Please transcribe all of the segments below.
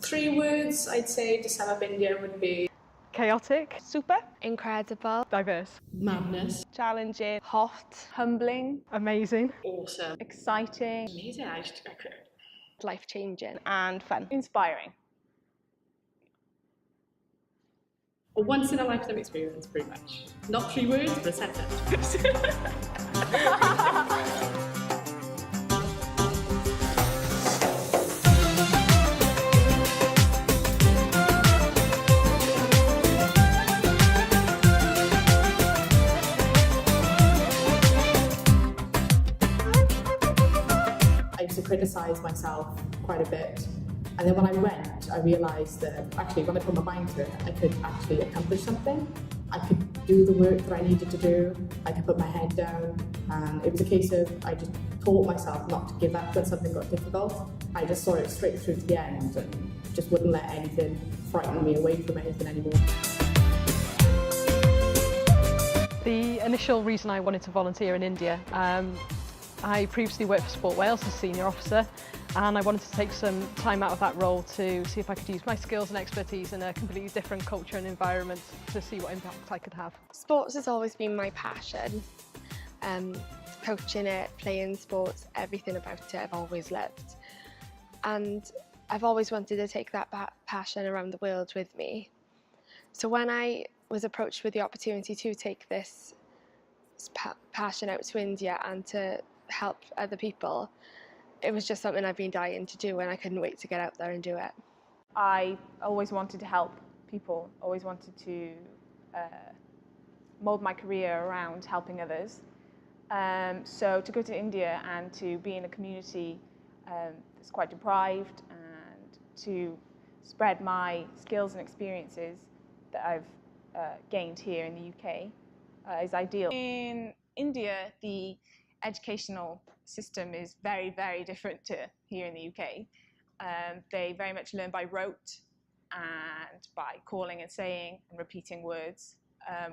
3 words I'd say to sum up India would be chaotic, super, incredible, diverse, madness, challenging, hot, humbling, amazing, awesome, exciting, amazing. I could. life-changing, and fun. Inspiring. A once in a lifetime experience, pretty much. Not 3 words, but a sentence. I used to criticise myself quite a bit. And then when I went, I realised that actually when I put my mind to it, I could actually accomplish something. I could do the work that I needed to do. I could put my head down. And it was a case of I just taught myself not to give up when something got difficult. I just saw it straight through to the end and just wouldn't let anything frighten me away from anything anymore. The initial reason I wanted to volunteer in India, I previously worked for Sport Wales as a senior officer, and I wanted to take some time out of that role to see if I could use my skills and expertise in a completely different culture and environment to see what impact I could have. Sports has always been my passion. Coaching it, playing sports, everything about it I've always loved. And I've always wanted to take that passion around the world with me. So when I was approached with the opportunity to take this passion out to India and to help other people, it was just something I've been dying to do, and I couldn't wait to get out there and do it. I always wanted to help people, always wanted to mould my career around helping others. So to go to India and to be in a community that's quite deprived and to spread my skills and experiences that I've gained here in the UK is ideal. In India, the educational system is very, very different to here in the UK. They very much learn by rote and by calling and saying and repeating words,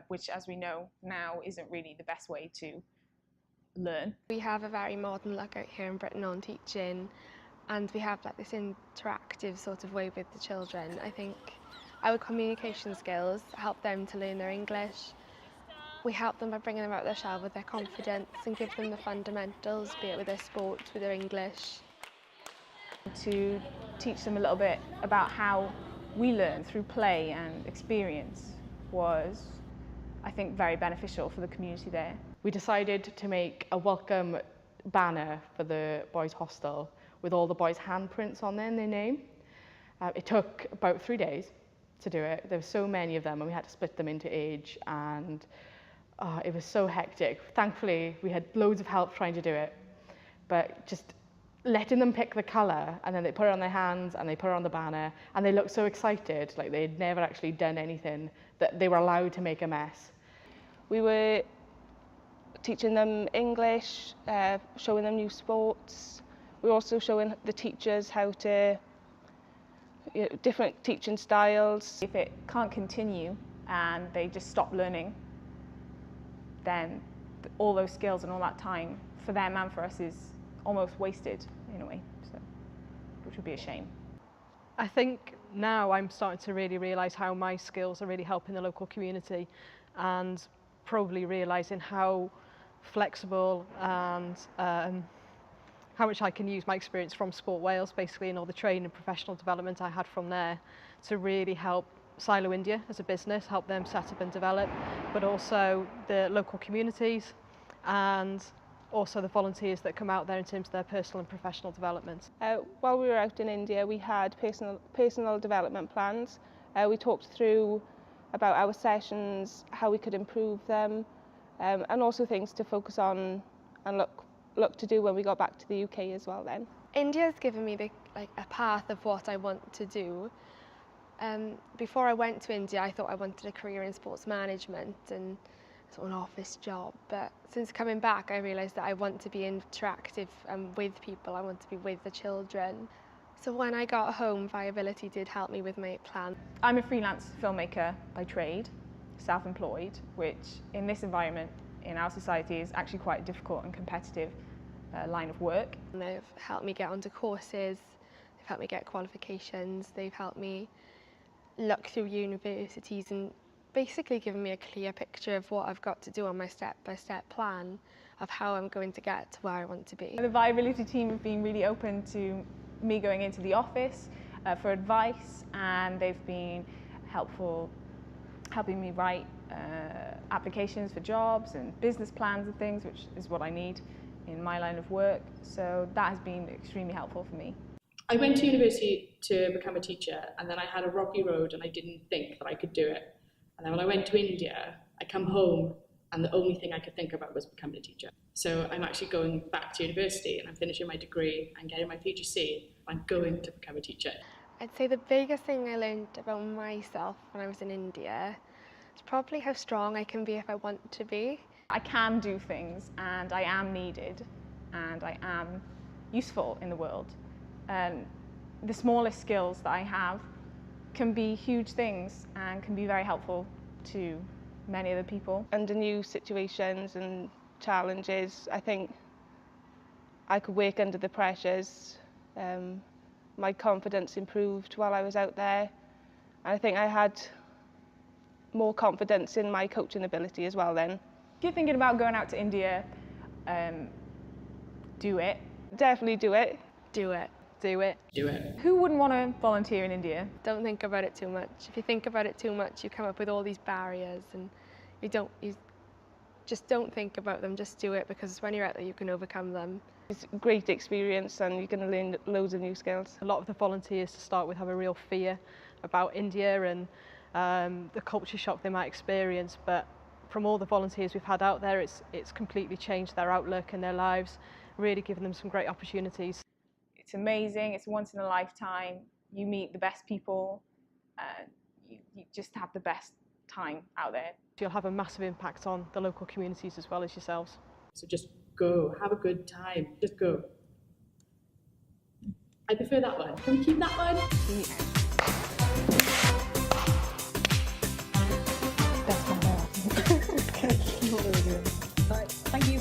which, as we know now, isn't really the best way to learn. We have a very modern look out here in Britain on teaching, and we have like this interactive sort of way with the children. I think our communication skills help them to learn their English. We help them by bringing them out of their shell with their confidence and give them the fundamentals, be it with their sport, with their English. To teach them a little bit about how we learn through play and experience was, I think, very beneficial for the community there. We decided to make a welcome banner for the boys' hostel with all the boys' handprints on there and their name. It took about 3 days to do it. There were so many of them and we had to split them into age, and it was so hectic. Thankfully, we had loads of help trying to do it, but just letting them pick the colour, and then they put it on their hands and they put it on the banner, and they looked so excited, like they'd never actually done anything, that they were allowed to make a mess. We were teaching them English, showing them new sports. We were also showing the teachers how to, different teaching styles. If it can't continue and they just stop learning, then all those skills and all that time for them and for us is almost wasted in a way, so, which would be a shame. I think now I'm starting to really realise how my skills are really helping the local community, and probably realising how flexible and how much I can use my experience from Sport Wales, basically, and all the training and professional development I had from there to really help Silo India as a business, help them set up and develop, but also the local communities and also the volunteers that come out there in terms of their personal and professional development. While we were out in India, we had personal development plans. We talked through about our sessions, how we could improve them, and also things to focus on and look to do when we got back to the UK as well then. India's given me a path of what I want to do. Before I went to India, I thought I wanted a career in sports management and sort of an office job, but since coming back I realised that I want to be interactive and with people. I want to be with the children. So when I got home, Viability did help me with my plan. I'm a freelance filmmaker by trade, self-employed, which in this environment, in our society, is actually quite a difficult and competitive line of work. And they've helped me get onto courses, they've helped me get qualifications, they've helped me look through universities and basically given me a clear picture of what I've got to do on my step-by-step plan of how I'm going to get to where I want to be. The Viability team have been really open to me going into the office for advice, and they've been helpful helping me write applications for jobs and business plans and things, which is what I need in my line of work. So that has been extremely helpful for me. I went to university to become a teacher, and then I had a rocky road and I didn't think that I could do it. And then when I went to India, I come home and the only thing I could think about was becoming a teacher. So I'm actually going back to university and I'm finishing my degree and getting my PGC. I'm going to become a teacher. I'd say the biggest thing I learned about myself when I was in India is probably how strong I can be if I want to be. I can do things, and I am needed, and I am useful in the world. And the smallest skills that I have can be huge things and can be very helpful to many other people. Under new situations and challenges, I think I could work under the pressures. My confidence improved while I was out there. And I think I had more confidence in my coaching ability as well then. If you're thinking about going out to India, do it. Definitely do it. Do it. Do it. Do it. Who wouldn't want to volunteer in India? Don't think about it too much. If you think about it too much, you come up with all these barriers and you just don't think about them, just do it, because when you're out there you can overcome them. It's a great experience and you're going to learn loads of new skills. A lot of the volunteers to start with have a real fear about India and the culture shock they might experience, but from all the volunteers we've had out there, it's completely changed their outlook and their lives, really given them some great opportunities. It's amazing, it's once in a lifetime. You meet the best people, you just have the best time out there. You'll have a massive impact on the local communities as well as yourselves. So just go, have a good time, just go. I prefer that one. Can we keep that one? That's my bad. Thank you.